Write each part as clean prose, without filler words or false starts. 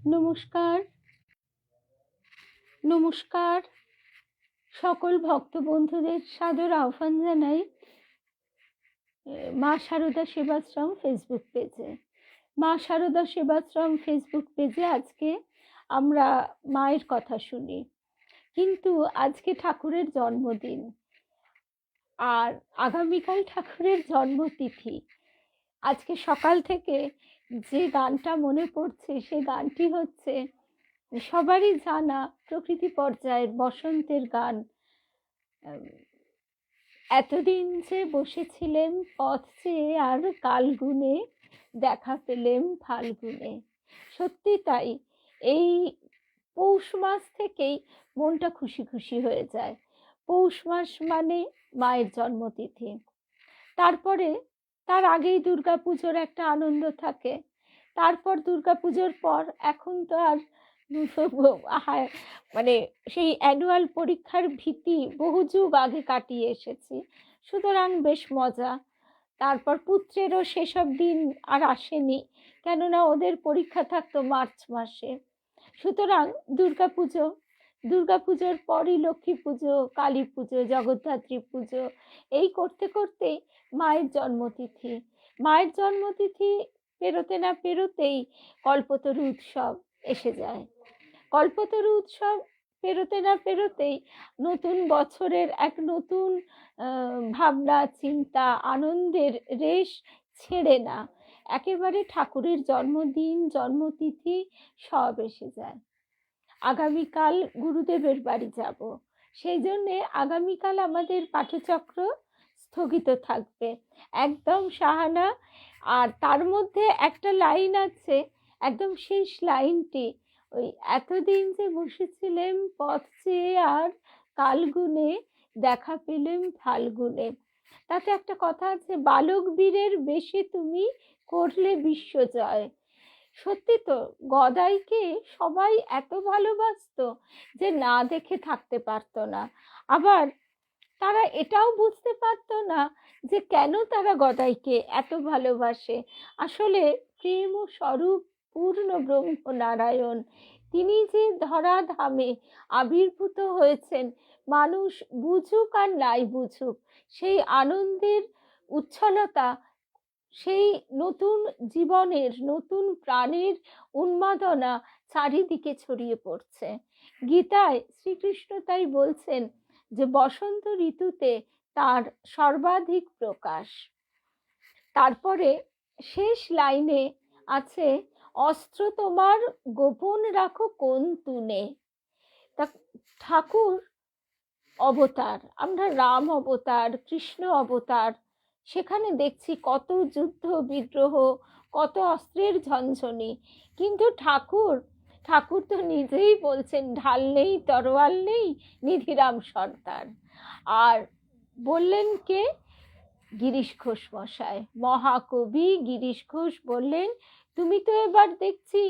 নমস্কার, নমস্কার। সকল ভক্ত বন্ধুদের সাদর আহ্বান জানাই মা শারদা সেবাশ্রম ফেসবুক পেজে। মা শারদা সেবাশ্রম ফেসবুক পেজে আজকে আমরা মায়ের কথা শুনি, কিন্তু আজকে ঠাকুরের জন্মদিন আর আগামীকাল ঠাকুরের জন্মতিথি। আজকে সকাল থেকে যে গানটা মনে পড়ছে সে গানটি হচ্ছে সবারই জানা প্রকৃতি পর্যায়ের বসন্তের গান। এতদিন যে বসেছিলেন পথ চেয়ে আর কাল গুনে দেখা পেলেম ফাল্গুনে। সত্যি তাই, এই পৌষ মাস থেকেই মনটা খুশি খুশি হয়ে যায়। পৌষ মাস মানে মায়ের জন্মতিথি। তারপরে তার আগেই দুর্গাপুজোর একটা আনন্দ থাকে। তারপর দুর্গাপুজোর পর এখন তো আর মানে সেই অ্যানুয়াল পরীক্ষার ভীতি বহু যুগ আগে কাটিয়ে এসেছি, সুতরাং বেশ মজা। তারপর পুত্রেরও সেসব দিন আর আসেনি, কেননা ওদের পরীক্ষা থাকতো মার্চ মাসে। সুতরাং দুর্গাপুজোর পরই লক্ষ্মী পুজো, কালী পুজো, জগদ্ধাত্রী পুজো, এই করতে করতেই মায়ের জন্মতিথি পেরোতে না পেরোতেই কল্পতরু উৎসব এসে যায়। কল্পতরু উৎসব পেরোতে না পেরোতেই নতুন বছরের এক নতুন ভাবনা, চিন্তা, আনন্দের রেশ ছেড়ে না। একেবারে ঠাকুরের জন্মদিন, জন্মতিথি সব এসে যায়। আগামীকাল গুরুদেবের বাড়ি যাব, সেই জন্যে আগামীকাল আমাদের পাঠচক্র স্থগিত থাকবে, একদম সাহানা। আর তার মধ্যে একটা লাইন আছে, একদম শেষ লাইনটি ওই এতদিন যে বসেছিলেন পথ চেয়ে আর কাল গুনে দেখা পেলেম ফাল্গুনে। তাতে একটা কথা আছে, বালক বীরের বেশে তুমি করলে বিশ্বজয়। সত্যি তো, গদাইকে সবাই এত ভালোবাসতো যে না দেখে থাকতে পারতো না। আবার তারা এটাও বুঝতে পারতো না যে কেন তারা গদাইকে এত ভালোবাসে। আসলে প্রেম ও স্বরূপ পূর্ণ ব্রহ্ম নারায়ণ, তিনি যে ধরা ধামে আবির্ভূত হয়েছেন, মানুষ বুঝুক আর নাই বুঝুক, সেই আনন্দের উচ্ছলতা, সেই নতুন জীবনের, নতুন প্রাণের উন্মাদনা চারিদিকে ছড়িয়ে পড়ছে। গীতায় শ্রীকৃষ্ণ তাই বলছেন যে বসন্ত ঋতুতে তার সর্বাধিক প্রকাশ। তারপরে শেষ লাইনে আছে, অস্ত্র তোমার গোপন রাখো কোন তুনে। তা ঠাকুর অবতার, আমরা রাম অবতার, কৃষ্ণ অবতার, সেখানে দেখছি কত যুদ্ধ বিদ্রোহ, কত অস্ত্রের ঝনঝনি, কিন্তু ঠাকুর ঠাকুর তো নিজেই বলছেন, ঢাল নেই তরোয়াল নেই নিধিরাম সর্দার। আর বললেন কে? গিরিশ ঘোষ মশাই, মহাকবি গিরিশ ঘোষ বললেন, তুমি তো এবার দেখছি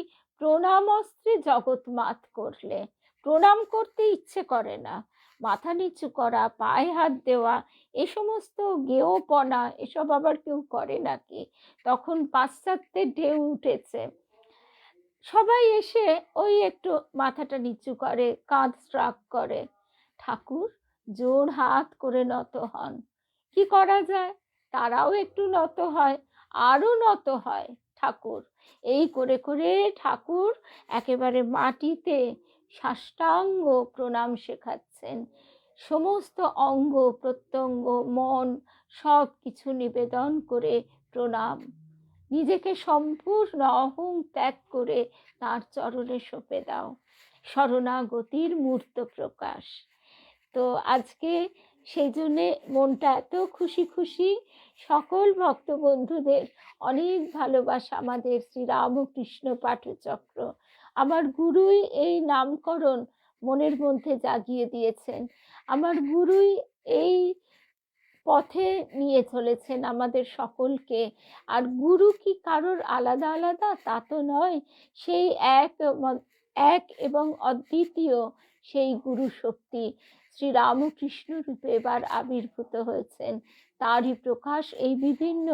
প্রণাম অস্ত্রে জগৎ মাত করলে। প্রণাম করতে ইচ্ছে করে না, মাথা নিচু করা, পায়ে হাত দেওয়া, এ সমস্ত গেয়পনা এসব আবার কেউ করে নাকি? তখন পাশ্চাত্যের ঢেউ উঠেছে, সবাই এসে ওই একটু মাথাটা নিচু করে, কাঁধ স্ট্রাক করে। ঠাকুর জোড় হাত করে নত হন। কি করা যায়, তারাও একটু নত হয়, আরো নত হয় ঠাকুর। এই করে করে ঠাকুর একেবারে মাটিতে সাষ্টাঙ্গ প্রণাম শেখাচ্ছেন। সমস্ত অঙ্গ প্রত্যঙ্গ, মন, সব কিছু নিবেদন করে প্রণাম, নিজেকে সম্পূর্ণ অহং ত্যাগ করে তার চরণে সঁপে দাও, শরণাগতির মূর্ত প্রকাশ। তো আজকে সেই জন্যে মনটা এত খুশি খুশি। সকল ভক্ত বন্ধুদের অনেক ভালোবাসা আমাদের শ্রী রামকৃষ্ণ পাঠচক্র। আমার গুরুই এই নামকরণ মনের মধ্যে জাগিয়ে দিয়েছেন, আমার গুরুই এই পথে নিয়ে চলেছেন আমাদের সকলকে। আর গুরু কি কারোর আলাদা আলাদা? তা তো নয়, সেই এক এবং অদ্বিতীয় সেই গুরু শক্তি শ্রী রামকৃষ্ণ রূপে এবার আবির্ভূত হয়েছেন। তারই প্রকাশ এই বিভিন্ন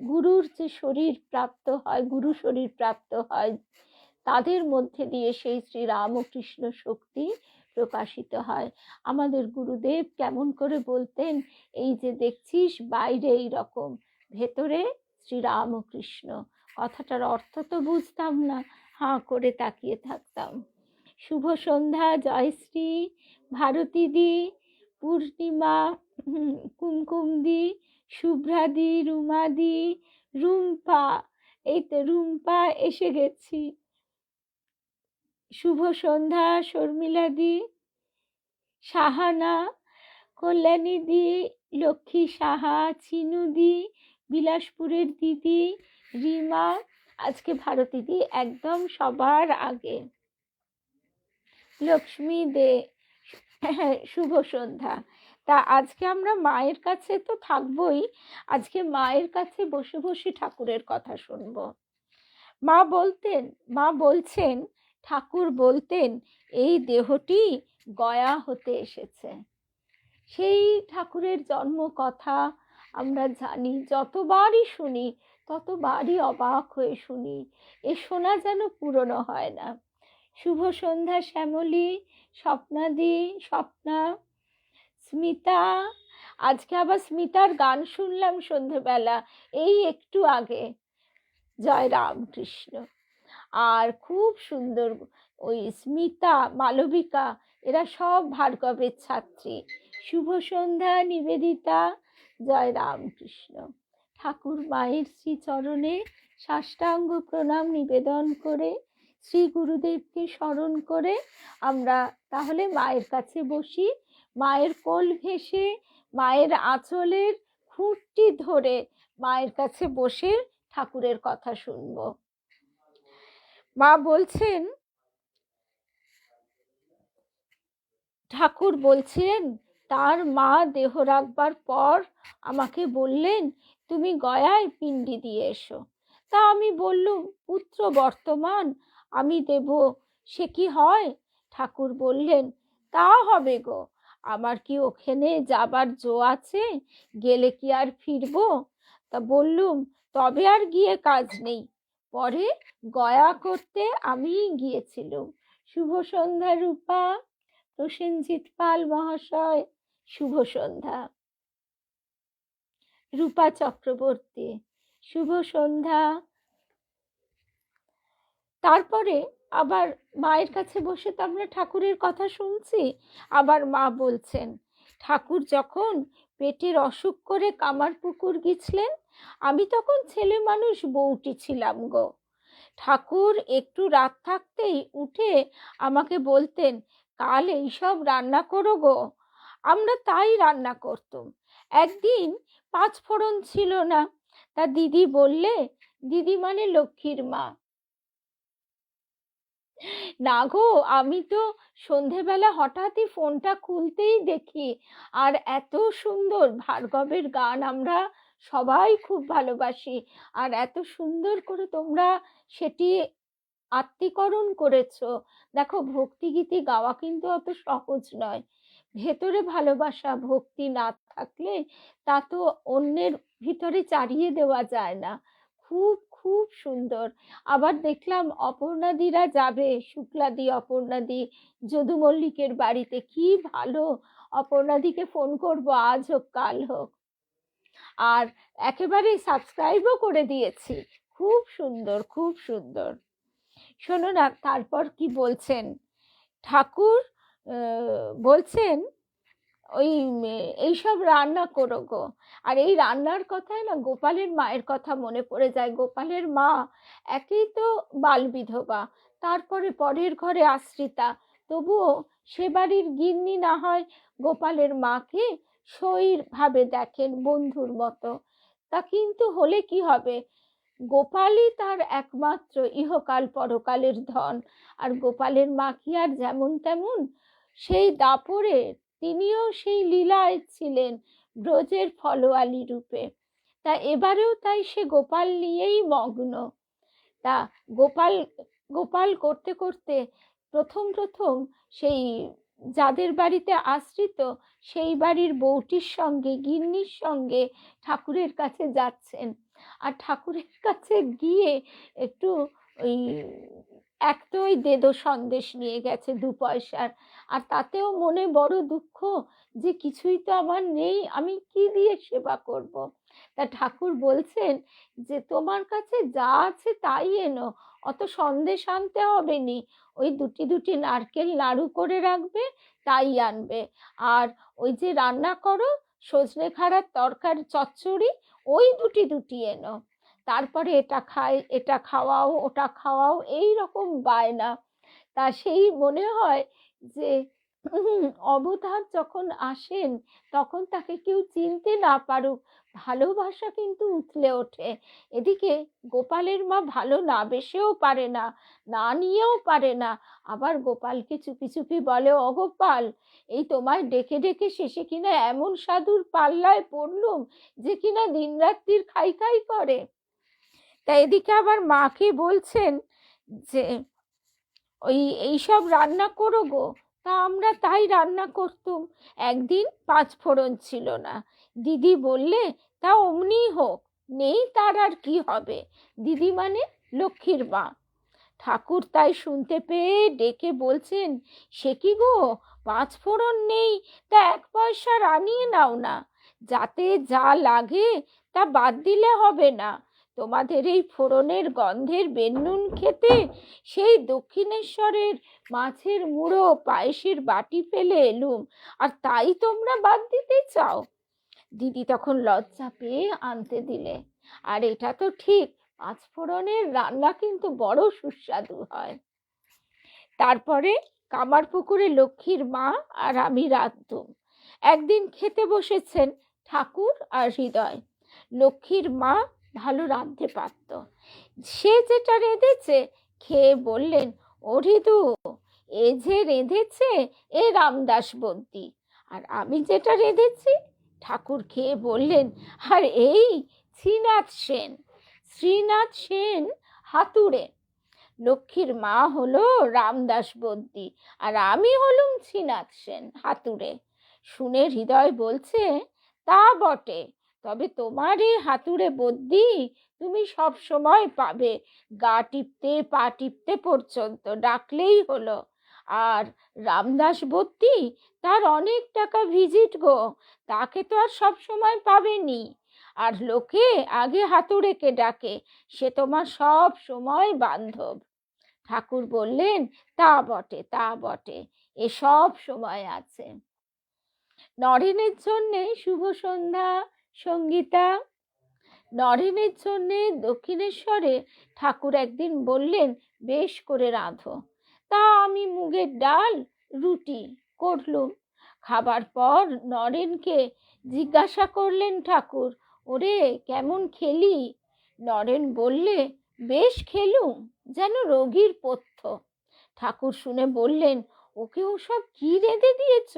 গুরুর যে শরীর প্রাপ্ত হয়, গুরু শরীর প্রাপ্ত হয়, তাদের মধ্যে দিয়ে সেই শ্রীরামকৃষ্ণ শক্তি প্রকাশিত হয়। আমাদের গুরুদেব কেমন করে বলতেন, এই যে দেখছিস বাইরে এই রকম, ভেতরে শ্রীরামকৃষ্ণ। কথাটার অর্থ তো বুঝতাম না, হাঁ করে তাকিয়ে থাকতাম। শুভ সন্ধ্যা জয়শ্রী, ভারতীদি, পূর্ণিমা, কুমকুমদি, শুভ্রাদি, রুমাদি, রুম্পা, এই তো রুম্পা এসে গেছি। শুভ সন্ধ্যা শর্মিলাদি, সাহানা, কল্যাণীদি, লক্ষ্মী সাহা, চিনুদি, বিলাসপুরের দিদি, রিমা, আজকে ভারতীদি একদম সবার আগে। লক্ষ্মী দে, শুভ সন্ধ্যা। তা আজকে আমরা মায়ের কাছে তো থাকবই, আজকে মায়ের কাছে বসে বসে ঠাকুরের কথা শুনবো। মা বলছেন, ঠাকুর বলতেন এই দেহটি গয়া হতে এসেছে। সেই ঠাকুরের জন্ম কথা আমরা জানি, যতবারই শুনি ততবারই অবাক হয়ে শুনি, এ শোনা যেন পুরনো হয় না। শুভ সন্ধ্যা শ্যামলী, স্বপ্নাদি, স্বপ্না, স্মিতা, আজকে আবার স্মিতার গান শুনলাম সন্ধেবেলা, এই একটু আগে, জয় রামকৃষ্ণ। আর খুব সুন্দর ওই স্মিতা, মালবিকা, এরা সব ভার্গবের ছাত্রী। শুভ সন্ধ্যা নিবেদিতা, জয় রামকৃষ্ণ। ঠাকুর মায়ের শ্রীচরণে সাষ্টাঙ্গ প্রণাম নিবেদন করে, শ্রী গুরুদেবকে স্মরণ করে আমরা তাহলে মায়ের কাছে বসি। মায়ের কোল ঘেঁষে, মায়ের আঁচলের খুঁটটি ধরে মায়ের কাছে বসে ঠাকুরের কথা শুনব। মা বলছেন, ঠাকুর বলছেন তার মা দেহ রাখবার পর আমাকে বললেন তুমি গয়ায় পিণ্ডি দিয়ে এসো। তা আমি বললুম পুত্র বর্তমান, আমি দেব, সে কি হয়? ঠাকুর বললেন তা হবে গো, আমার কি ওখানে যাবার জো আছে, গেলে কি আর ফিরবো? তা বললুম তবে আর গিয়ে কাজ নেই, পরে গয়া করতে আমি গিয়েছিলুম। শুভ সন্ধ্যা রূপা, প্রসেনজিৎ পাল মহাশয়, শুভ সন্ধ্যা। রূপা চক্রবর্তী, শুভ সন্ধ্যা। তারপরে আবার মায়ের কাছে বসে তো আমরা ঠাকুরের কথা শুনছি। আবার মা বলছেন ঠাকুর যখন পেটের অসুখ করে কামারপুকুর গেছিলেন, আমি তখন ছেলে মানুষ বউটি ছিলাম গো। ঠাকুর একটু রাত থাকতেই উঠে আমাকে বলতেন কাল এইসব রান্না করো গো। আমরা তাই রান্না করতুম। একদিন 5 ফোড়ন ছিল না, তা দিদি বললে, দিদি মানে লক্ষ্মীর মা, না গো আমি তো সন্ধেবেলা হঠাৎই ফোনটা খুলতেই দেখি আর এত সুন্দর ভার্গবের গান আমরা সবাই খুব ভালোবাসি, আর এত সুন্দর করে তোমরা সেটি আত্মীকরণ করেছো। দেখো ভক্তিগীতি গাওয়া কিন্তু অত সহজ নয়, ভেতরে ভালোবাসা ভক্তি না থাকলে তা তো অন্যের ভিতরে চারিয়ে দেওয়া যায় না। খুব খুব সুন্দর। আবার দেখলাম অপর্ণাদিরা যাবে, শুক্লাদি অপর্ণাদি যদু মল্লিকের বাড়িতে, কি ভালো। অপর্ণাদিকে ফোন করব, আজ হোক কাল হোক। আর একেবারে সাবস্ক্রাইবও করে দিয়েছি। খুব সুন্দর, খুব সুন্দর। শোনো না তারপর কি বলছেন ঠাকুর, বলছেন ওই এইসব রান্না করো গো। আর এই রান্নার কথায় না গোপালের মায়ের কথা মনে পড়ে যায়। গোপালের মা একেই তো বাল বিধবা, তারপরে পরের ঘরে আশ্রিতা, তবুও সে বাড়ির গিন্নি না হয় গোপালের মাকে সইর ভাবে দেখেন, বন্ধুর মতো। তা কিন্তু হলে কি হবে, গোপালই তার একমাত্র ইহকাল পরকালের ধন। আর গোপালের মা কি আর যেমন তেমন, সেই দাপরে তিনিও সেই লীলায় ছিলেন ব্রজের ফলোয়ালি রূপে। তা এবারেও তাই সে গোপাল নিয়েই মগ্ন। তা গোপাল গোপাল করতে করতে প্রথম প্রথম সেই যাদের বাড়িতে আশ্রিত সেই বাড়ির বউটির সঙ্গে গিন্নির সঙ্গে ঠাকুরের কাছে যাচ্ছেন। আর ঠাকুরের কাছে গিয়ে একটু ওই এক তো ওই দেদো সন্দেশ নিয়ে গেছে 2 পয়সার, আর তাতেও মনে বড় দুঃখ যে কিছুই তো আমার নেই, আমি কি দিয়ে সেবা করব। তা ঠাকুর বলছেন যে তোমার কাছে যা আছে তাই এনো, অত সন্দেশ আনতে হবে নি, ওই দুটি দুটি নারকেল নাড়ু করে রাখবে তাই আনবে। আর ওই যে রান্না করো সজনে খাড়ার তরকারি চচ্চড়ি, ওই দুটি দুটি এনো। তারপরে এটা খাই, এটা খাওয়াও, ওটা খাওয়াও, এই রকম বায়না। তা সেই মনে হয় যে অবতার যখন আসেন তখন তাকে কেউ চিনতে না পারুক, ভালোবাসা কিন্তু উথলে ওঠে। এদিকে গোপালের মা ভালো না বেসেও পারে না, না নিয়েও পারে না, আবার গোপালকে চুপি চুপি বলে, ও গোপাল, এই তোমায় ডেকে ডেকে শেষে কিনা এমন সাধুর পাল্লায় পড়লুম যে কিনা দিনরাত্রির খাই খাই করে। তা এদিকে আবার মাকে বলছেন যে ওই এইসব রান্না করো গো। তা আমরা তাই রান্না করতুম। একদিন 5 ফোড়ন ছিল না, দিদি বললে তা অমনি হোক, নেই তার আর কি হবে। দিদি মানে লক্ষ্মীর মা। ঠাকুর তাই শুনতে পেয়ে ডেকে বলছেন, সে কি গো, 5 ফোড়ন নেই, তা 1 পয়সা আনিয়ে নাও না, যাতে যা লাগে তা বাদ দিলে হবে না। তোমাদের এই ফোড়নের গন্ধের বেনুন খেতে সেই দক্ষিণেশ্বরের মাছের মুড়ো পায়েসের বাটি ফেলে এলুম, আর তাই তোমরা বাদ দিতে চাও। দিদি তখন লজ্জা পেয়ে আনতে দিলে। আর এটা তো ঠিক, 5 ফোড়নের রান্না কিন্তু বড় সুস্বাদু হয়। তারপরে কামারপুকুরে লক্ষ্মীর মা আর আমি রাঁধতুম। একদিন খেতে বসেছেন ঠাকুর আর হৃদয়। লক্ষ্মীর মা ভালো রাঁধতে পারত, সে যেটা রেঁধেছে খেয়ে বললেন, ও হৃদু, এ যে রেঁধেছে এ রামদাস বদ্যি, আর আমি যেটা রেঁধেছি। ঠাকুর খেয়ে বললেন, আর এই শ্রীনাথ সেন, শ্রীনাথ সেন হাতুড়ে। লক্ষ্মীর মা হলো রামদাস বদ্যি, আর আমি হলুম শ্রীনাথ সেন হাতুড়ে। শুনে হৃদয় বলছে, তা বটে, তবে তোমার এই হাতুড়ে বদ্যি তুমি সব সময় পাবে, গা টিপতে পা টিপতে পর্যন্ত ডাকলেই হলো। আর রামদাস বদ্যি, তার অনেক টাকা ভিজিট গো, তাকে তো আর সব সময় পাবেনি। আর লোকে আগে হাতুড়েকে ডাকে, সে তোমার সব সময় বান্ধব। ঠাকুর বললেন, তা বটে তা বটে, এসব সময় আছে। নরেনের জন্যে শুভ সন্ধ্যা সঙ্গীতা। নরেনের জন্যে দক্ষিণেশ্বরে ঠাকুর একদিন বললেন, বেশ করে রাঁধো। তা আমি মুগের ডাল রুটি করলুম। খাবার পর নরেনকে জিজ্ঞাসা করলেন ঠাকুর, ওরে কেমন খেলি? নরেন বললে, বেশ খেলুম, যেন রোগীর পথ্য। ঠাকুর শুনে বললেন, ওকে ওসব কি রেঁধে দিয়েছ?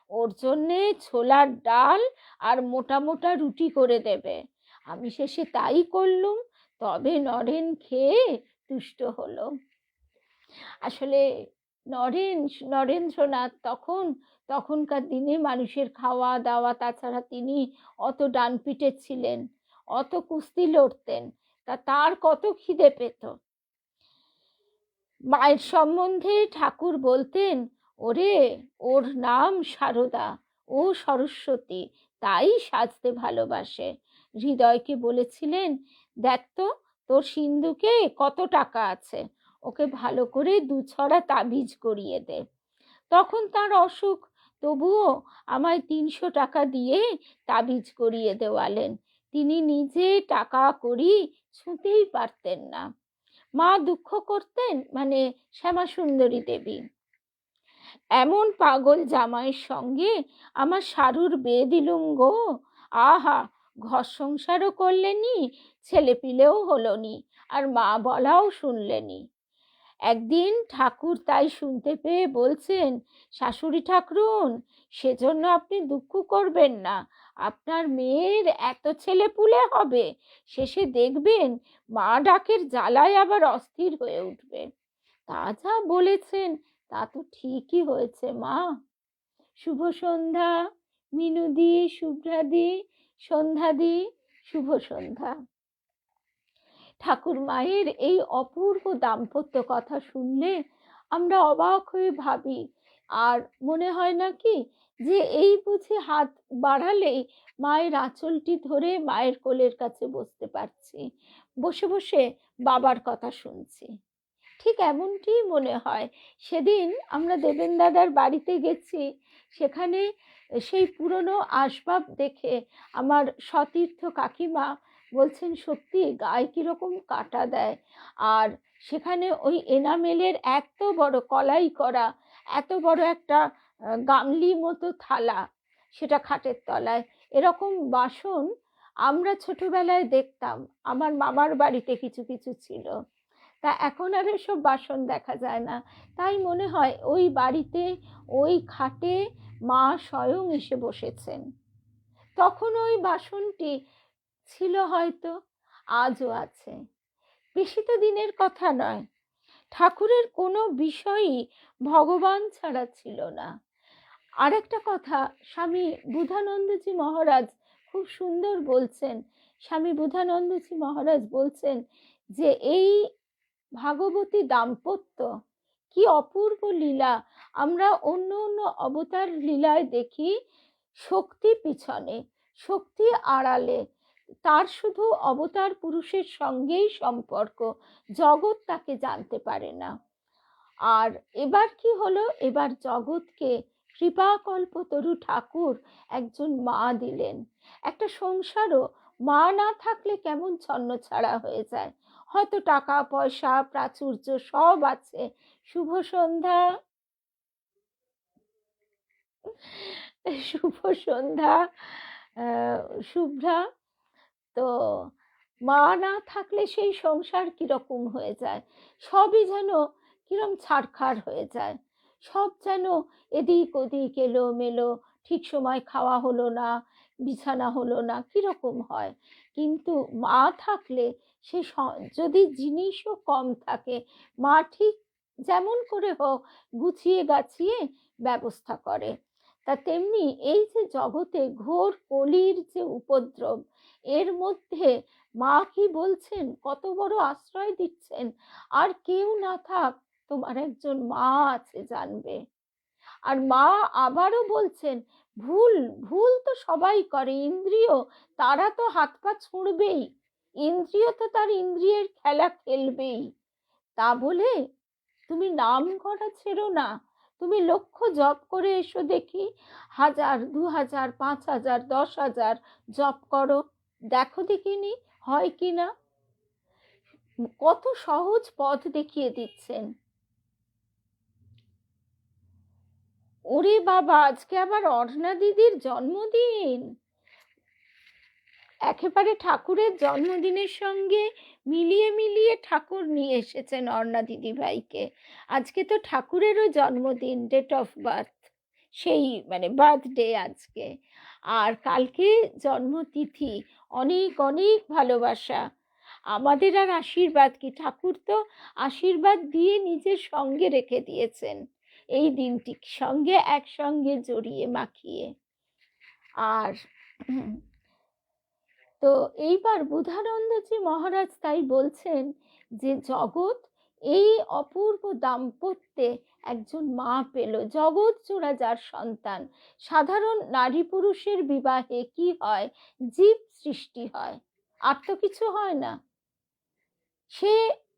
ওর জন্যে ছোলার ডাল আর মোটা মোটা রুটি করে দেবে। আমি শেষে তাই করলুম, তবে নরেন খেয়ে তুষ্ট হলো। আসলে নরেন্দ্রনাথ তখনকার দিনে মানুষের খাওয়া দাওয়া, তাছাড়া তিনি অত ডানপিটে ছিলেন, অত কুস্তি লড়তেন, তার কত খিদে পেত। মায়ের সম্বন্ধে ঠাকুর বলতেন, ওরে ওর নাম সারদা, ও সরস্বতী, তাই সাজতে ভালোবাসে। হৃদয়কে বলেছিলেন, দেখ তো তোর সিন্ধুকে কত টাকা আছে, ওকে ভালো করে 2 ছড়া তাবিজ করিয়ে দে। তখন তার অসুখ, তবুও আমায় 300 টাকা দিয়ে তাবিজ করিয়ে দেওয়ালেন। তিনি নিজে টাকা কড়ি ছুঁতেই পারতেন না। মা দুঃখ করতেন, মানে শ্যামাসুন্দরী দেবী, এমন পাগল জামাইয়ের সঙ্গে আমার সারুর বিয়ে দিলুম গো। আহা, ঘর সংসারও করলেনি, ছেলে পিলেও হলোনি, আর মা বলাও শুনলেনি। একদিন ঠাকুর তাই শুনতে পেয়ে বলছেন, শাশুড়ি ঠাকরুন, সেজন্য আপনি দুঃখ করবেন না, আপনার মেয়ের এত ছেলে পুলে হবে, শেষে দেখবেন মা ডাকের জ্বালায় আবার অস্থির হয়ে উঠবে। তা যা বলেছেন তা তো ঠিকই হয়েছে মা। শুভ সন্ধ্যা মিনুদি, শুভ্রাদি, সন্ধ্যাদি, শুভ সন্ধ্যা। ঠাকুর মায়ের এই অপূর্ব দাম্পত্য কথা শুনলে আমরা অবাক হয়ে ভাবি, আর মনে হয় না কি যে এই বুঝি হাত বাড়ালেই মায়ের আঁচলটি ধরে মায়ের কোলের কাছে বসতে পারছি, বসে বসে বাবার কথা শুনছি। ঠিক এমনটিই মনে হয়। সেদিন আমরা দেবেন দাদার বাড়িতে গেছি, সেখানে সেই পুরনো আসবাব দেখে আমার সতীর্থ কাকিমা বলছেন সত্যি গায়ে কীরকম কাটা দেয়। আর সেখানে ওই এনামেলের এত বড় কলাই করা এত বড় একটা গামলি মতো থালা, সেটা খাটের তলায়, এরকম বাসন আমরা ছোটবেলায় দেখতাম, আমার মামার বাড়িতে কিছু কিছু ছিল। তা এখন আর এসব বাসন দেখা যায় না। তাই মনে হয় ওই বাড়িতে ওই খাটে মা স্বয়ং এসে বসেছেন। তখন ওই বাসনটি ছিল হয়তো, আজও আছে। বেশি তো দিনের কথা নয়। ঠাকুরের কোনো বিষয়ই ভগবান ছাড়া ছিল না। আর একটা কথা স্বামী বুধানন্দজি মহারাজ খুব সুন্দর বলছেন। স্বামী বুধানন্দজি মহারাজ বলছেন যে এই ভাগবতী দাম্পত্য কি অপূর্ব লীলা। আমরা অন্য অন্য অবতার লীলায় দেখি শক্তি পিছনে, শক্তি আড়ালে, তার শুধু অবতার পুরুষের সঙ্গেই সম্পর্ক, জগৎ তাকে জানতে পারে না। আর এবার কি হলো, এবার জগৎকে কৃপাকল্পতরু ঠাকুর একজন মা দিলেন। একটা সংসারও মা না থাকলে কেমন ছন্নছাড়া হয়ে যায়। হয়তো টাকা পয়সা প্রাচুর্য সব আছে, শুভ সন্ধ্যা, শুভ সন্ধ্যা শুভ্রা। তো মা না থাকলে সেই সংসার কিরকম হয়ে যায়, সবই যেন কিরম ছাড়খাড় হয়ে যায়, সব যেন এদিক ওদিক এলোমেলো, ঠিক সময় খাওয়া হলো না, বিছানা হলো না, কিরকম হয়। কিন্তু মা থাকলে সে যদি জিনিসও কম থাকে, মা ঠিক যেমন করে হোক গুছিয়ে গাছিয়ে ব্যবস্থা করে। তা তেমনি এই যে জগতে ঘোর কলির যে উপদ্রব, এর মধ্যে মা কি বলছেন, কত বড় আশ্রয় দিচ্ছেন, আর কেউ না থাক তোমার একজন মা আছে জানবে। আর মা আবারও বলছেন ভুল ভুল তো সবাই করে, ইন্দ্রিয় তারা তো হাত পা ছুঁড়বেই, ইন্দ্রিয় তো তার ইন্দ্রিয়ের খেলা খেলবেই। তা বলে তুমি নাম করা ছেড়ো না, তুমি লক্ষ্য জপ করে এসো দেখি, 1000 2000 5000 10,000 জপ করো, দেখো দেখিনি হয় কি না। কত সহজ পথ দেখিয়ে দিচ্ছেন। ওরে বাবা, আজকে আবার অর্ণা দিদির জন্মদিন। একেবারে ঠাকুরের জন্মদিনের সঙ্গে মিলিয়ে মিলিয়ে ঠাকুর নিয়ে এসেছেন অর্ণা দিদি ভাইকে। আজকে তো ঠাকুরেরও জন্মদিন, ডেট অফ বার্থ, সেই মানে বার্থডে আজকে। আর কালকে জন্মতিথি। অনেক অনেক ভালোবাসা। আমাদের আর আশীর্বাদ কি, ঠাকুর তো আশীর্বাদ দিয়ে নিজের সঙ্গে রেখে দিয়েছেন এই দিনটি, সঙ্গে একসঙ্গে জড়িয়ে মাখিয়ে। আর তো এইবার বুধানন্দজি মহারাজ তাই বলছেন যে জগৎ এই অপূর্ব দাম্পত্যে একজন মা পেল, জগৎ জোড়া যার সন্তান। সাধারণ নারী পুরুষের বিবাহে কি হয়, জীব সৃষ্টি হয়, আর তো কিছু হয় না। সে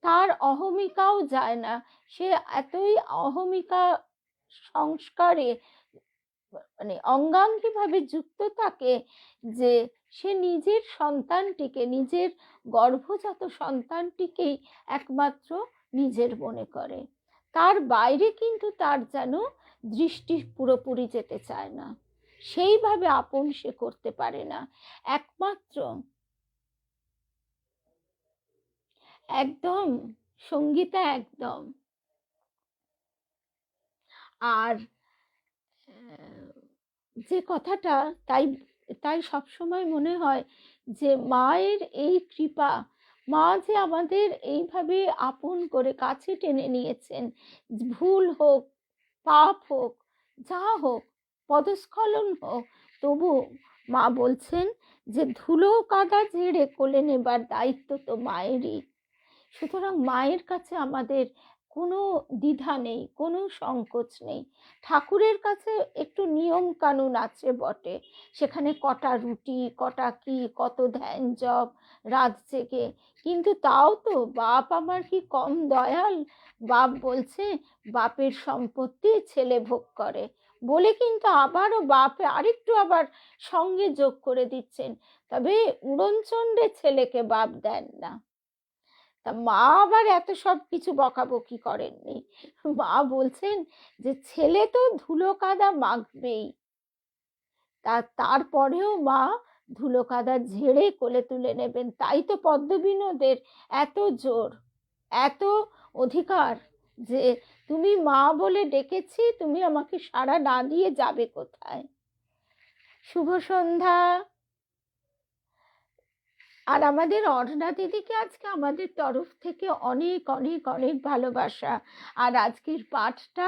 তার অহমিকাও যায় না, সে এতই অহমিকা সংস্কারে মানে অঙ্গাঙ্গী ভাবে যুক্ত থাকে যে সে নিজের সন্তানটিকে, নিজের গর্ভজাত সন্তানটিকেই একমাত্র নিজের মনে করে। তার বাইরে কিন্তু তার যেন দৃষ্টি পুরোপুরি যেতে চায় না, সেইভাবে আপন সে করতে পারে না। একমাত্র একদম সঙ্গীতা একদম। আর যে কথাটা, তাই তাই সবসময় মনে হয় যে মায়ের এই কৃপা, মা যে আমাদের এইভাবে আপন করে কাছে টেনে নিয়েছেন, ভুল হোক পাপ হোক যা হোক, পদস্খলন হোক, তবু মা বলছেন যে ধুলো কাদা ঝেড়ে কোলে নেবার দায়িত্ব তো মায়েরই। সুতরাং মায়ের কাছে আমাদের কোনো দ্বিধা নেই, কোনো সংকোচ নেই। ঠাকুরের কাছে একটু নিয়ম কানুন আছে বটে, সেখানে কটা রুটি, কটা কি, কত ধ্যান জপ, রাত জেগে, কিন্তু তাও তো বাপ আমার কি কম দয়াল? বাপ বলছে বাপের সম্পত্তি ছেলে ভোগ করে বলে, কিন্তু আবারও বাপে আরেকটু আবার সঙ্গে যোগ করে দিচ্ছেন, তবে উড়নচণ্ডে ছেলেকে বাপ দেন না। তা মা আবার এত সব কিছু বকাবকি করেননি। মা বলছেন যে ছেলে তো ধুলো কাদা মাখবেই, তারপরেও মা ধুলো কাদা ঝেড়ে কোলে তুলে নেবেন। তাই তো পদ্মবিনোদের এত জোর, এত অধিকার যে তুমি মা বলে ডেকেছি, তুমি আমাকে সাড়া না দিয়ে যাবে কোথায়। শুভ সন্ধ্যা। আর আমাদের অর্ণা দিদিকে আজকে আমাদের তরফ থেকে অনেক অনেক অনেক ভালোবাসা। আর আজকের পাঠটা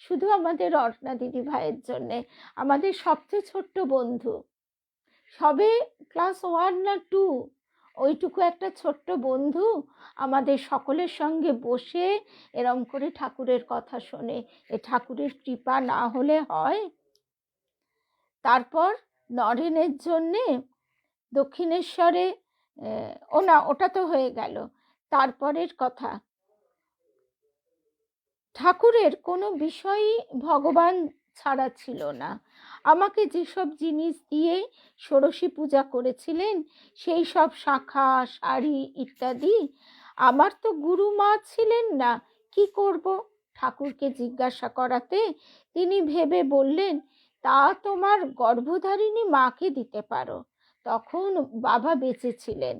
শুধু আমাদের অর্ণা দিদি ভাইয়ের জন্যে, আমাদের সবচেয়ে ছোট্ট বন্ধু, সবে ক্লাস 1 না 2, ওইটুকু একটা ছোট্ট বন্ধু আমাদের সকলের সঙ্গে বসে এরম করে ঠাকুরের কথা শোনে। এ ঠাকুরের কৃপা না হলে হয়? তারপর নরেনের জন্যে দক্ষিণেশ্বরে, ও না, ওটা তো হয়ে গেল। তারপরের কথা, ঠাকুরের কোনো বিষয়ই ভগবান ছাড়া ছিল না। আমাকে যেসব জিনিস দিয়ে ষোড়শী পূজা করেছিলেন, সেই সব শাঁখা, শাড়ি ইত্যাদি, আমার তো গুরু মা ছিলেন না, কি করব? ঠাকুরকে জিজ্ঞাসা করাতে তিনি ভেবে বললেন, তা তোমার গর্ভধারিণী মাকে দিতে পারো, তখন বাবা বেঁচে ছিলেন,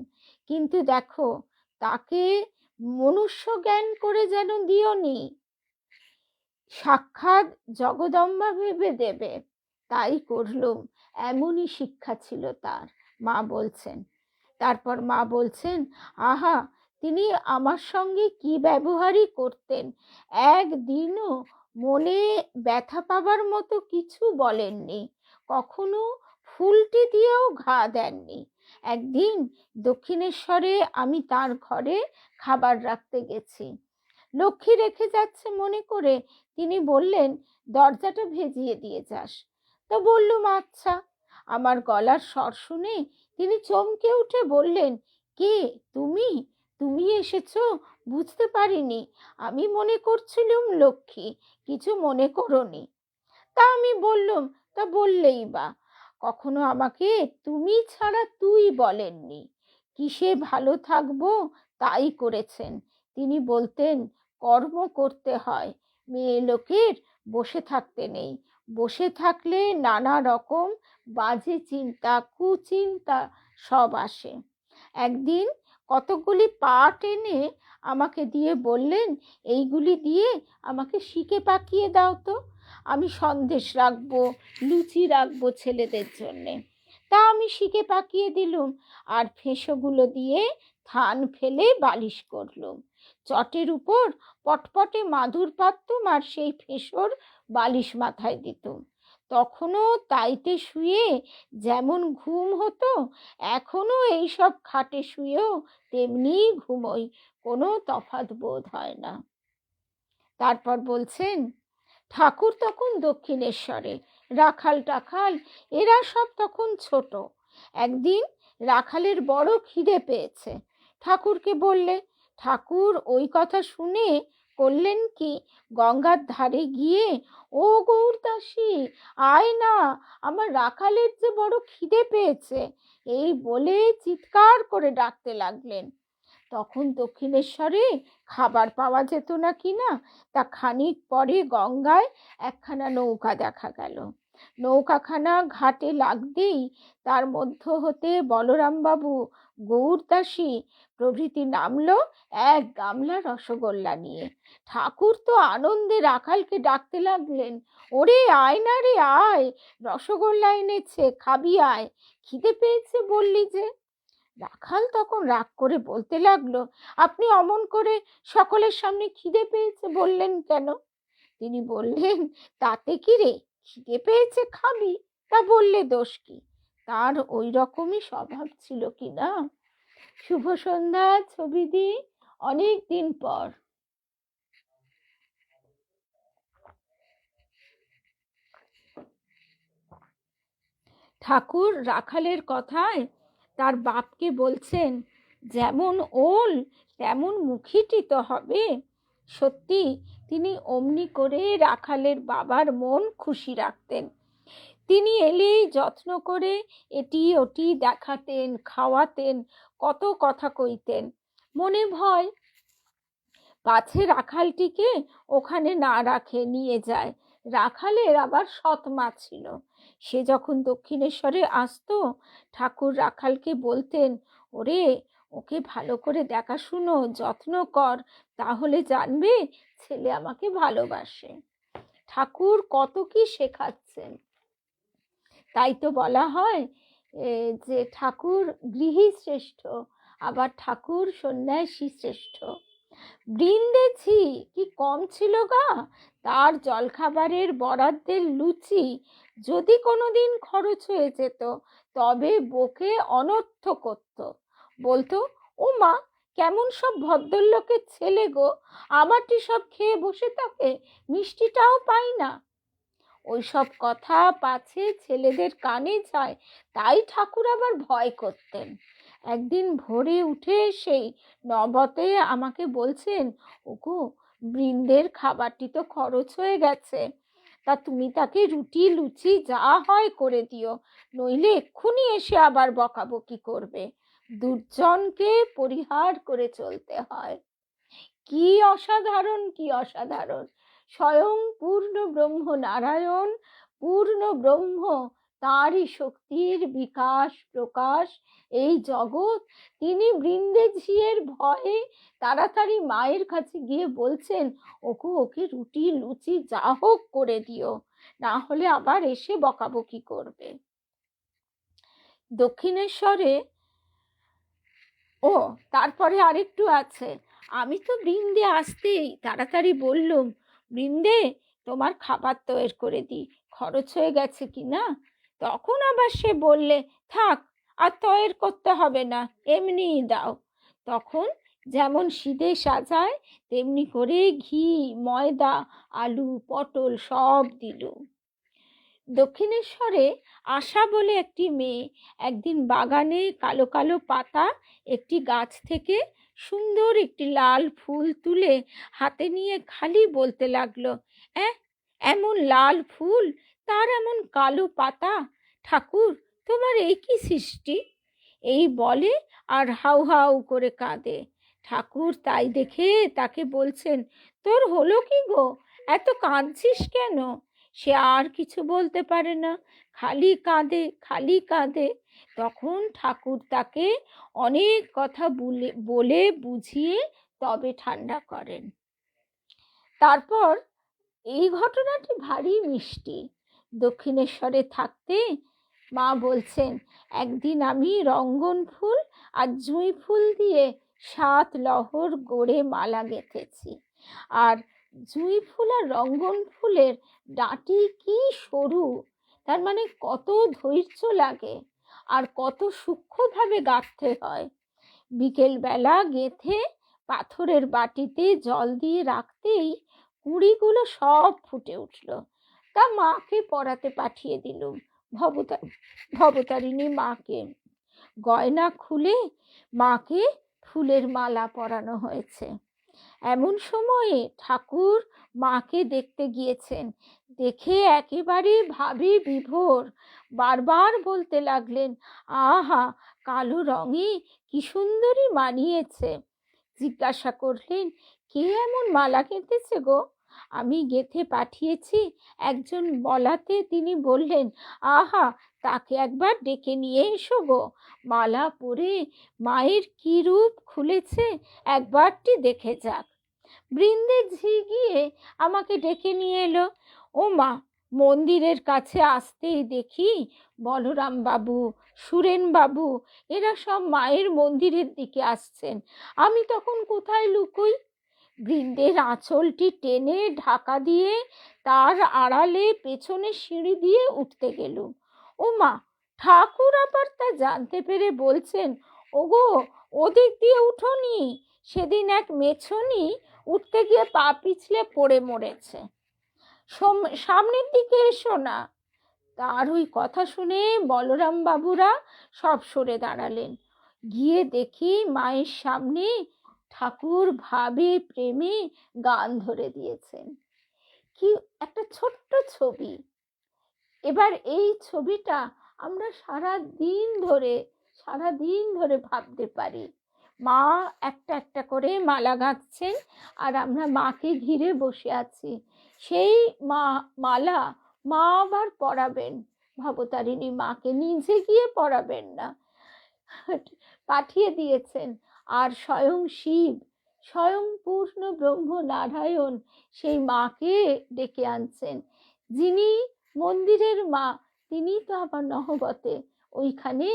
কিন্তু দেখো তাকে মনুষ্য জ্ঞান করে যেন দিওনি, সাক্ষাৎ জগদম্বা ভেবে দেবে। তাই করলুম, এমনই শিক্ষা ছিল তার, মা বলছেন। তারপর মা বলছেন, আহা, তিনি আমার সঙ্গে কি ব্যবহারই করতেন, একদিনও মনে ব্যথা পাবার মতো কিছু বলেননি, কখনো ফুলটি দিয়েও ঘা দেননি। একদিন দক্ষিণেশ্বরে আমি তার ঘরে খাবার রাখতে গেছি, লক্ষ্মী রেখে যাচ্ছে মনে করে তিনি বললেন, দরজাটা ভেজিয়ে দিয়ে যাস। তো বললুম আচ্ছা। আমার গলার স্বর শুনে তিনি চমকে উঠে বললেন, কে তুমি? তুমি এসেছো? বুঝতে পারিনি, আমি মনে করছিলুম লক্ষ্মী, কিছু মনে করোনি। তা আমি বললুম, তা বললেই বা, কখনো আমাকে তুমি ছাড়া তুই বলেননি, কিসে ভালো থাকবো তাই করেছেন। তিনি বলতেন, কর্ম করতে হয়, মেয়ে লোকের বসে থাকতে নেই, বসে থাকলে নানা রকম বাজে চিন্তা, কুচিন্তা সব আসে। একদিন কতকগুলি পাট এনে আমাকে দিয়ে বললেন, এইগুলি দিয়ে আমাকে শিকে পাকিয়ে দাও তো, আমি সন্দেশ রাখবো, লুচি রাখবো ছেলেদের জন্যে। তা আমি শিকে পাকিয়ে দিলুম, আর ফেঁসোগুলো দিয়ে থান ফেলে বালিশ করলুম। চটের উপর পটপটে মাদুর পাততুম আর সেই ফেঁসোর বালিশ মাথায় দিতুম। তখনও তাইতে শুয়ে যেমন ঘুম হতো, এখনো এইসব খাটে শুয়েও তেমনি ঘুমোই, কোনো তফাৎ বোধ হয় না। তারপর বলছেন, ঠাকুর তখন দক্ষিণেশ্বরে, রাখাল টাখাল এরা সব তখন ছোট। একদিন রাখালের বড় খিদে পেয়েছে, ঠাকুরকে বললে। ঠাকুর ওই কথা শুনে করলেন কি, গঙ্গার ধারে গিয়ে, ও গৌরদাসী, আয় না, আমার রাখালের যে বড় খিদে পেয়েছে, এই বলে চিৎকার করে ডাকতে লাগলেন। তখন দক্ষিণেশ্বরে খাবার পাওয়া যেত না কিনা, তা খানিক পরে গঙ্গায় একখানা নৌকা দেখা গেল। নৌকাখানা ঘাটে লাগতেই তার মধ্য হতে বলরামবাবু, গৌরদাসী প্রভৃতি নামলো এক গামলা রসগোল্লা নিয়ে। ঠাকুর তো আনন্দে রাখালকে ডাকতে লাগলেন, ওরে আয় না রে আয়, রসগোল্লা এনেছে, খাবি আয়, খিদে পেয়েছে বললি যে। রাখাল তখন রাগ করে বলতে লাগলো, আপনি অমন করে সকলের সামনে খিদে পেয়েছে বললেন কেন? তিনি বললেন, তাতে কি রে, খিদে পেয়েছে খাবি, তা বললে দোষ কি? তার ওই রকমই স্বভাব ছিল কি না। শুভ সন্ধ্যা ছবিদি। অনেক দিন পর। ঠাকুর রাখালের কথায় তার বাপকে বলছেন, যেমন ওল তেমন মুখিটি তো হবে। সত্যি তিনি অমনি করে রাখালের বাবার মন খুশি রাখতেন। তিনি এলেই যত্ন করে এটি ওটি দেখাতেন, খাওয়াতেন, কত কথা কইতেন। মনে ভয় পাছে রাখালটিকে ওখানে না রাখে নিয়ে যায়। রাখালের আবার সৎ মা ছিল। সে যখন দক্ষিণেশ্বরে আসতো, ঠাকুর রাখালকে বলতেন, ওরে ওকে ভালো করে দেখাশুনো, যত্ন কর, তাহলে জানবে ছেলে আমাকে ভালোবাসে। ঠাকুর কত কি শেখাচ্ছেন। তাই তো বলা হয় যে ঠাকুর গৃহী শ্রেষ্ঠ, আবার ঠাকুর সন্ন্যাসী শ্রেষ্ঠ। বৃন্দে ঝি কি কম ছিল গা, তার জলখাবারের বরাদ্দের লুচি যদি কোনোদিন খরচ হয়ে যেত, তবে বকে অনর্থ করত। বলতো, ও মা, কেমন সব ভদ্রলোকের ছেলে গো, আমারটি সব খেয়ে বসে থাকে, মিষ্টিটাও পাই না। ওইসব কথা পাছে ছেলেদের কানে যায়, তাই ঠাকুর আবার ভয় করতেন। একদিন ভোরে উঠে সেই নবতে আমাকে বলছেন, ওগো, বৃন্দের খাবারটি তো খরচ হয়ে গেছে, তা তুমি তাকে রুটি লুচি যা হয় করে দিও, নইলে এক্ষুনি এসে আবার বকাবকি করবে। দুর্জনকে পরিহার করে চলতে হয়। কি অসাধারণ, কি অসাধারণ! স্বয়ং পূর্ণ ব্রহ্ম নারায়ণ, পূর্ণ ব্রহ্ম, তারই শক্তির বিকাশ প্রকাশ এই জগৎ। তিনি বৃন্দে ঝিয়ের ভয়ে তাড়াতাড়ি মায়ের কাছে গিয়ে বলছেন, ওকে ওকে রুটি লুচি যা হোক করে দিও, না হলে আবার এসে বকাবকি করবে। দক্ষিণেশ্বরে তারপরে আরেকটু আছে। আমি তো বৃন্দে আসতেই তাড়াতাড়ি বললুম, বৃন্দে তোমার খাবার তৈরি করে দিই, খরচ হয়ে গেছে কি না। তখন আবার সে বললে, থাক, আর তৈরি করতে হবে না, এমনিই দাও। তখন যেমন সিদে সাজায় তেমনি করে ঘি, ময়দা, আলু, পটল সব দিলুম। দক্ষিণেশ্বরে আশা বলে একটি মেয়ে একদিন বাগানে কালো কালো পাতা একটি গাছ থেকে সুন্দর একটি লাল ফুল তুলে হাতে নিয়ে খালি বলতে লাগলো, এমন লাল ফুল, তার এমন কালো পাতা, ঠাকুর তোমার এই কি সৃষ্টি। এই বলে আর হাউ হাউ করে কাঁদে। ঠাকুর তাই দেখে তাকে বলছেন, তোর হলো কি গো, এত কাঁদছিস কেন। সে আর কিছু বলতে পারে না, খালি কাঁদে, খালি কাঁদে। তখন ঠাকুর তাকে অনেক কথা বলে বুঝিয়ে তবে ঠান্ডা করেন। তারপর এই ঘটনাটি ভারী মিষ্টি। দক্ষিণেশ্বরে থাকতে মা বলছেন, একদিন আমি রঙ্গন ফুল আর জুঁই ফুল দিয়ে 7 লহর গড়ে মালা গেঁথেছি। আর জুঁই ফুল আর রঙ্গন ফুলের ডাঁটি কি সরু, তার মানে কত ধৈর্য লাগে আর কত সূক্ষ্মভাবে গাঁথতে হয়। বিকেলবেলা গেঁথে পাথরের বাটিতে জল দিয়ে রাখতেই কুঁড়িগুলো সব ফুটে উঠল। তা মাকে পড়াতে পাঠিয়ে দিলুম, ভবতারিণী মাকে। গয়না খুলে মাকে ফুলের মালা পরানো হয়েছে। এমন সময়ে ঠাকুর মাকে দেখতে গিয়েছেন। দেখে একেবারে ভাবে বিভোর, বারবার বলতে লাগলেন, আহা, কালো রঙে কি সুন্দরী মানিয়েছে। জিজ্ঞাসা করলেন, কে এমন মালা গেঁথেছে গো। আমি গেঁথে পাঠিয়েছি। একজন বলাতে তিনি বললেন, আহা, তাকে একবার ডেকে নিয়ে এসো গো, মালা পরে মায়ের কি রূপ খুলেছে একবারটি দেখে যাক। বৃন্দে ঝি গিয়ে আমাকে ডেকে নিয়ে এলো। ও মা, মন্দিরের কাছে আসতেই দেখি বলরাম বাবু, সুরেন বাবু এরা সব মায়ের মন্দিরের দিকে আসছেন। আমি তখন কোথায় লুকোই। বৃন্দের আঁচলটি টেনে ঢাকা দিয়ে তার আড়ালে পেছনে সিঁড়ি দিয়ে উঠতে গেলুম। ও মা, ঠাকুর আবার তা জানতে পেরে বলছেন, ওগো, ওদিক দিয়ে উঠোনি, সেদিন এক মেছুনি উঠতে গিয়ে পা পিছলে পড়ে মরেছে। সামনের দিকে এসো না। তার ওই কথা শুনে বলরাম বাবুরা সব সরে দাঁড়ালেন। গিয়ে দেখি মায়ের সামনে ঠাকুর ভাবে প্রেমে গান ধরে দিয়েছেন। কি একটা ছোট্ট ছবি। এবার এই ছবিটা আমরা সারা দিন ধরে ভাবতে পারি। মা একটা একটা করে মালা গাঁথছেন আর আমরা মাকে ঘিরে বসে আছি। সেই মালা মা আবার পরাবেন। ভবতারিণী মাকে নিজে গিয়ে পরাবেন না, পাঠিয়ে দিয়েছেন। আর স্বয়ং শিব, স্বয়ং পূর্ণ ব্রহ্ম নারায়ণ সেই মাকে ডেকে আনছেন। যিনি মন্দিরের মা, তিনি তো আবার নহবতে ওইখানে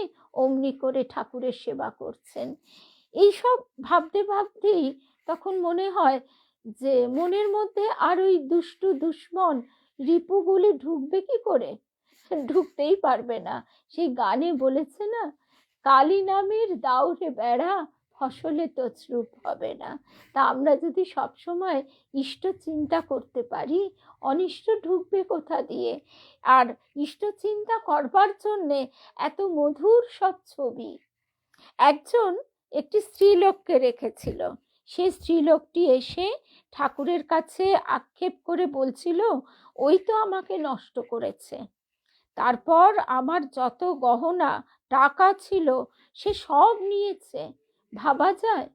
অমনি করে ঠাকুরের সেবা করছেন। এইসব ভাবতে ভাবতেই তখন মনে হয় যে মনের মধ্যে আর ওই দুষ্টু দুশ্মন রিপুগুলি ঢুকবে কি করে? ঢুকতেই পারবে না। সেই গানে বলেছে না, কালী নামের দাউরে বেড়া, ফসলে তছরূপ হবে না। তা আমরা যদি সবসময় ইষ্ট চিন্তা করতে পারি, অনিষ্ট ঢুকবে কোথা দিয়ে? আর ইষ্ট চিন্তা করবার জন্যে এত মধুর সব ছবি। একজন একটি স্ত্রীলোককে রেখেছিল। সেই স্ত্রীলোকটি এসে ঠাকুরের কাছে আক্ষেপ করে বলছিল, ওই তো আমাকে নষ্ট করেছে। তারপর আমার যত গহনা টাকা ছিল সে সব নিয়েছে। ভাবা যায়?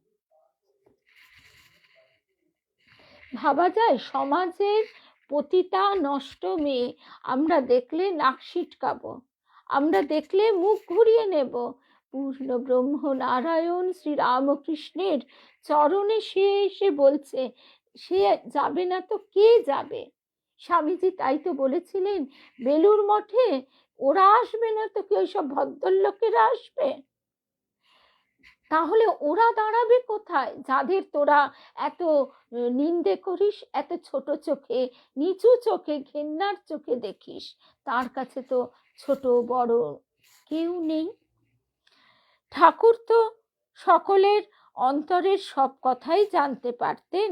সমাজের পতিতা নষ্ট মেয়ে আমরা দেখলে নাক সিটকাবো, আমরা দেখলে মুখ ঘুরিয়ে নেব। পূর্ণ ব্রহ্ম নারায়ণ শ্রীরামকৃষ্ণের চরণে সে এসে বলছে, সে যাবে না তো কে যাবে? স্বামীজি তাই তো বলেছিলেন, বেলুর মঠে ওরা আসবে না তো কি ওই সব ভদ্রলোকেরা আসবে? তাহলে ওরা দাঁড়াবে কোথায়, যাদের তোরা এত নিন্দে করিস, এত ছোট চোখে, নিচু চোখে, ঘেন্নার চোখে দেখিস? তার কাছে তো ছোট বড় কেউ নেই। ঠাকুর তো সকলের অন্তরের সব কথাই জানতে পারতেন,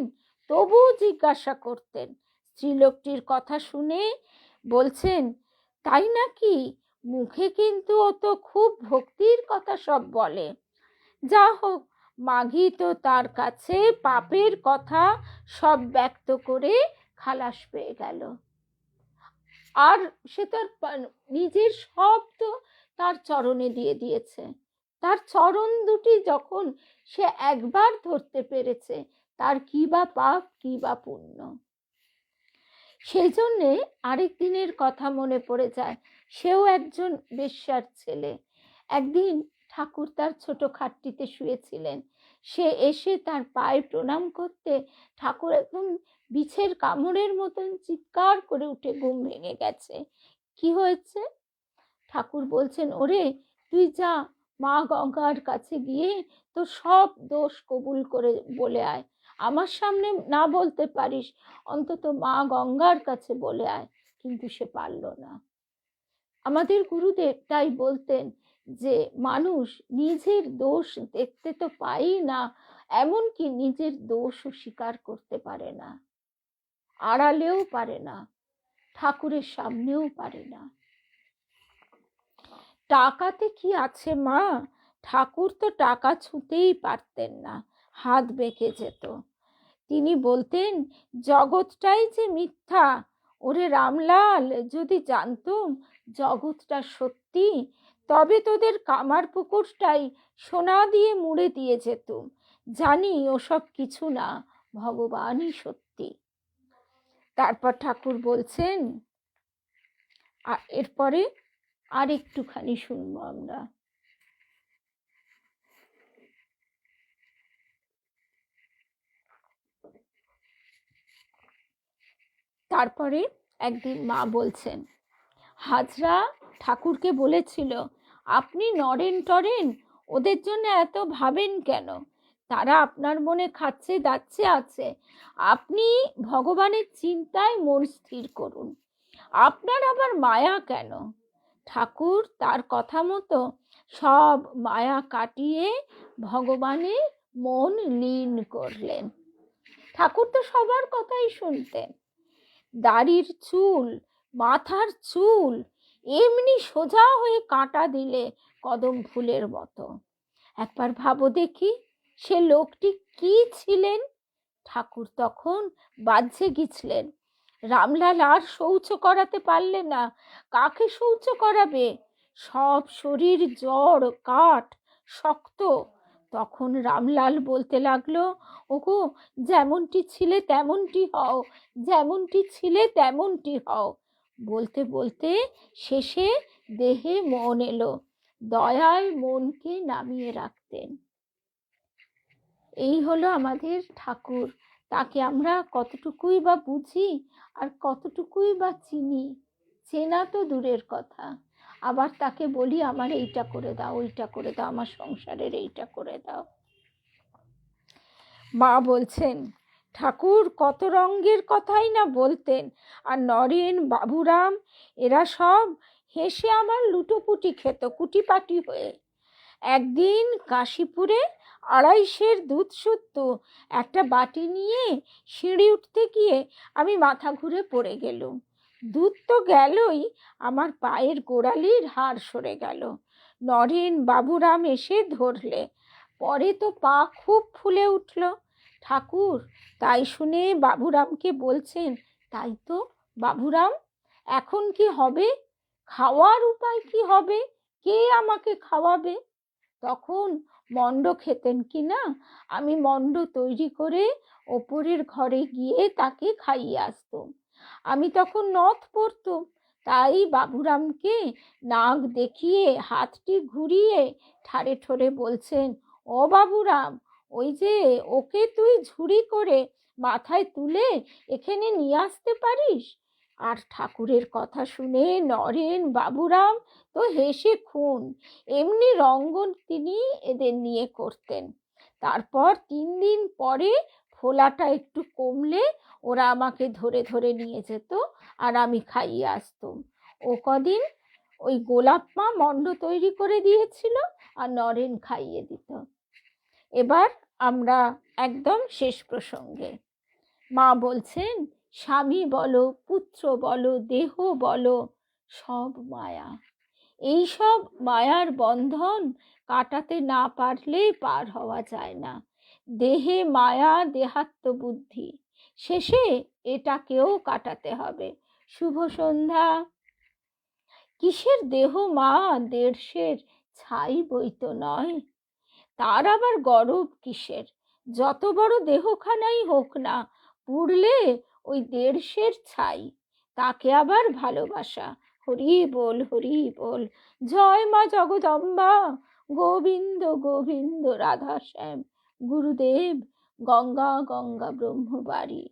তবুও জিজ্ঞাসা করতেন। স্ত্রীলোকটির কথা শুনে বলছেন, তাই নাকি? মুখে কিন্তু ও তো খুব ভক্তির কথা সব বলে। যা হোক, মাঘি তো তার কাছে পাপের কথা সব ব্যক্ত করে খালাস পেয়ে গেল। আর সে তার নিজের সব তো তার চরণে দিয়ে দিয়েছে। তার চরণ দুটি যখন সে একবার ধরতে পেরেছে, তার কি বা পাপ কি বা পুণ্য। সেই জন্যে আরেক দিনের কথা মনে পড়ে যায়। সেও একজন বেশ্যার ছেলে। একদিন ঠাকুর তার ছোট খাটটিতে শুয়েছিলেন। সে এসে তার পায়ে প্রণাম করতে ঠাকুর একদম বিছের কামড়ের মতন চিৎকার করে উঠে ঘুম ভেঙে গেছে। কি হয়েছে? ঠাকুর বলছেন, ওরে তুই যা, মা গঙ্গার কাছে গিয়ে তো সব দোষ কবুল করে বলে আয়। আমার সামনে না বলতে পারিস, অন্তত মা গঙ্গার কাছে বলে আয়। কিন্তু সে পারল না। আমাদের গুরুদেব তাই বলতেন যে মানুষ নিজের দোষ দেখতে তো পাই না, এমনকি নিজের দোষও স্বীকার করতে পারে না, আড়ালেও পারে না, ঠাকুরের সামনেও পারে না। টাকাতে কি আছে মা? ঠাকুর তো টাকা ছুঁতেই পারতেন না, হাত বেঁকে যেত। তিনি বলতেন, জগৎটাই যে মিথ্যা। ওরে রামলাল, যদি জানতুম জগৎটা সত্যি, তবে তোদের কামার পুকুরটাই সোনা দিয়ে মুড়ে দিয়ে যেতুম। জানি ওসব কিছু না, ভগবানই সত্যি। তারপর ঠাকুর বলছেন, এরপরে আর একটুখানি শুনবো আমরা। তারপরে একদিন মা বলছেন, হাজরা ঠাকুরকে বলেছিল, আপনি নরেন টরেন ওদের জন্য এত ভাবেন কেন? তারা আপনার মনে খাচ্ছে দাচ্ছে আছে। আপনি ভগবানের চিন্তায় মন স্থির করুন। আপনার আবার মায়া কেন? ঠাকুর তার কথা মতো সব মায়া কাটিয়ে ভগবানের মন লীন করলেন। ঠাকুর তো সবার কথাই শুনতেন। দাড়ির চুল, মাথার চুল এমনি সোজা হয়ে কাঁটা দিলে কদম ফুলের মতো। একবার ভাবো দেখি সে লোকটি কি ছিলেন। ঠাকুর তখন বাহ্যে গিছলেন। রামলাল আর শৌচ করাতে পারলে না। কাকে শৌচ করাবে? সব শরীর জড়, কাঠ, শক্ত। তখন রামলাল বলতে লাগলো, ওগো, যেমনটি ছিলে তেমনটি হও, যেমনটি ছিলে তেমনটি হও। বলতে বলতে শেষে দেহে মন এলো। দয়ায় মনকে নামিয়ে রাখতেন। এই হলো আমাদের ঠাকুর। তাকে আমরা কতটুকুই বা বুঝি আর কতটুকুই বা চিনি? চেনা তো দূরের কথা। আবার তাকে বলি আমার এইটা করে দাও, ওইটা করে দাও, আমার সংসারের এইটা করে দাও। মা বলছেন ঠাকুর কত রঙ্গের কথাই না বলতেন। আর নরেন, বাবুরাম এরা সব হেসে আমার লুটোপুটি খেত কুটিপাটি হয়ে। একদিন কাশীপুরে 250 দুধ শুদ্ধ একটা বাটি নিয়ে সিঁড়ি উঠতে গিয়ে আমি মাথা ঘুরে পড়ে গেলুম। দুধ তো গেলই, আমার পায়ের গোড়ালির হাড় সরে গেল। নরেন, বাবুরাম এসে ধরলে। পরে তো পা খুব ফুলে উঠল। ঠাকুর তাই শুনে বাবুরামকে বলছেন, তাই তো বাবুরাম, এখন কি হবে? খাওয়ার উপায় কি হবে? কে আমাকে খাওয়াবে? তখন মণ্ড খেতেন কি না, আমি মণ্ড তৈরি করে ওপরের ঘরে গিয়ে তাকে খাইয়ে আসতাম। আমি তখন নথ পরতুম। তাই বাবুরামকে নাক দেখিয়ে হাতটি ঘুরিয়ে ঠাড়ে ঠোরে বলছেন, ও বাবুরাম, ওই যে ওকে তুই ঝুড়ি করে মাথায় তুলে এখানে নিয়ে আসতে পারিস? আর ঠাকুরের কথা শুনে নরেন, বাবুরাম তো হেসে খুন। এমনি রঙ্গন তিনি এদের নিয়ে করতেন। তারপর 3 দিন পরে ফোলাটা একটু কমলে ওরা আমাকে ধরে ধরে নিয়ে যেত আর আমি খাইয়ে আসতুম। ও কদিন ওই গোলাপ মা মণ্ড তৈরি করে দিয়েছিল আর নরেন খাইয়ে দিত। এবার আমরা একদম শেষ প্রসঙ্গে। মা বলছেন, স্বামী বলো, পুত্র বলো, দেহ বলো, সব মায়া। এই সব মায়ার বন্ধন কাটাতে না পারলে পার হওয়া যায় না। দেহে মায়া, দেহাত্ম বুদ্ধি, শেষে এটাকেও কাটাতে হবে। শুভ সন্ধ্যা। কিসের দেহ মা, 150 ছাই বইত নয়। তার আবার গরব কিসের? যত বড় দেহখানাই হোক না, পুড়লে ওই 150 ছাই। তাকে আবার ভালোবাসা। হরি বল, হরি বল। জয় মা জগদম্বা। গোবিন্দ গোবিন্দ রাধা শ্যাম। গুরুদেব গঙ্গা গঙ্গা ব্রহ্মবাড়ি।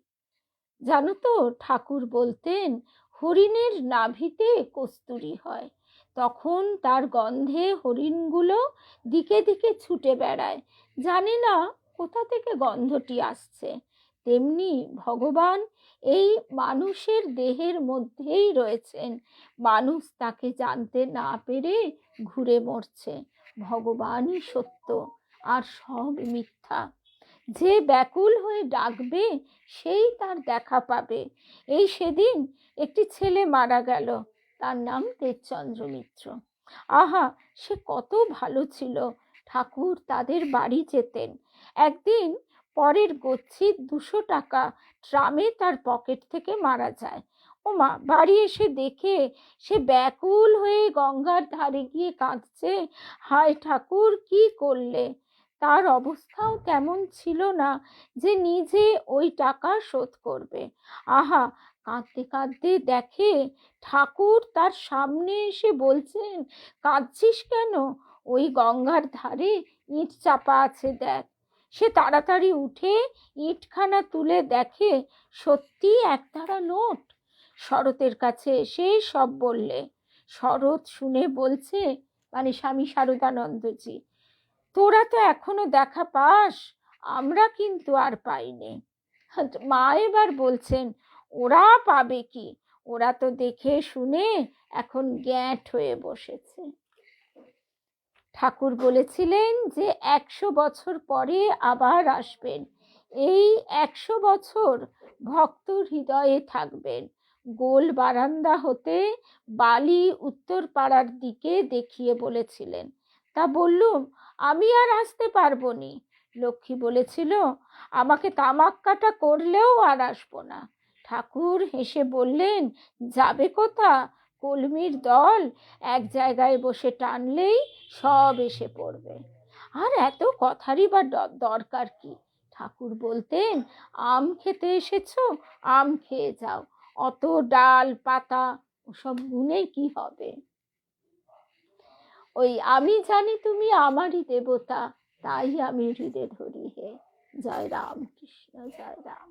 জানো তো ঠাকুর বলতেন, হরিণের নাভিতে কস্তুরী হয়, তখন তার গন্ধে হরিণগুলো দিকে দিকে ছুটে বেড়ায়, জানে না কোথা থেকে গন্ধটি আসছে। তেমনি ভগবান এই মানুষের দেহের মধ্যেই রয়েছেন। মানুষ তাকে জানতে না পেরে ঘুরে মরছে। ভগবানই সত্য আর সব মিথ্যা। যে ব্যাকুল হয়ে ডাকবে সেই তার দেখা পাবে। এই সেদিন একটি ছেলে মারা গেল, তার নাম তেজচন্দ্র মিত্র। আহা, সে কত ভালো ছিল। ঠাকুর তাদের বাড়ি যেতেন। একদিন পরের গচ্ছিত 200 টাকা ট্রামে তার পকেট থেকে মারা যায়। ওমা, বাড়ি এসে দেখে সে ব্যাকুল হয়ে গঙ্গার ধারে গিয়ে কাঁদছে, হায় ঠাকুর কি করলে? তার অবস্থাও তেমন ছিল না যে নিজে ওই টাকা শোধ করবে। আহা, কাঁদতে কাঁদতে দেখে ঠাকুর তার সামনে এসে বলছেন, কাঁদছিস কেন? ওই গঙ্গার ধারে ইট চাপা আছে, দেখ। সে তাড়াতাড়ি উঠে ইটখানা তুলে দেখে সত্যি একতারা নোট। শরতের কাছে এসে সব বললে। শরৎ শুনে বলছে, মানে স্বামী শারদানন্দজি, তোরা তো এখনো দেখা পাস, আমরা কিন্তু আর পাইনি। মা এবার বলছেন, ওরা পাবে কি? ওরা তো দেখে শুনে এখন গ্যাঁট হয়ে বসেছে। ঠাকুর বলেছিলেন যে 100 বছর পরে আবার আসবেন, এই 100 বছর ভক্ত হৃদয়ে থাকবেন। গোল বারান্দা হতে বালি উত্তর পাড়ার দিকে দেখিয়ে বলেছিলেন। তা বললুম, আমি আর আসতে পারবো নি। লক্ষ্মী বলেছিল, আমাকে তামাক কাটা করলেও আর আসবো না। ঠাকুর হেসে বললেন, যাবে কোথা? কলমির দল এক জায়গায় বসে টানলেই সব এসে পড়বে। আর এত কথারই বা দরকার কি? ঠাকুর বলতেন, আম খেতে এসেছো, আম খেয়ে যাও, অত ডাল পাতা ওসব গুনে কি হবে? ওই আমি জানি তুমি আমারই দেবতা, তাই আমি হৃদে ধরি হে। জয় রাম কৃষ্ণ, জয় রাম।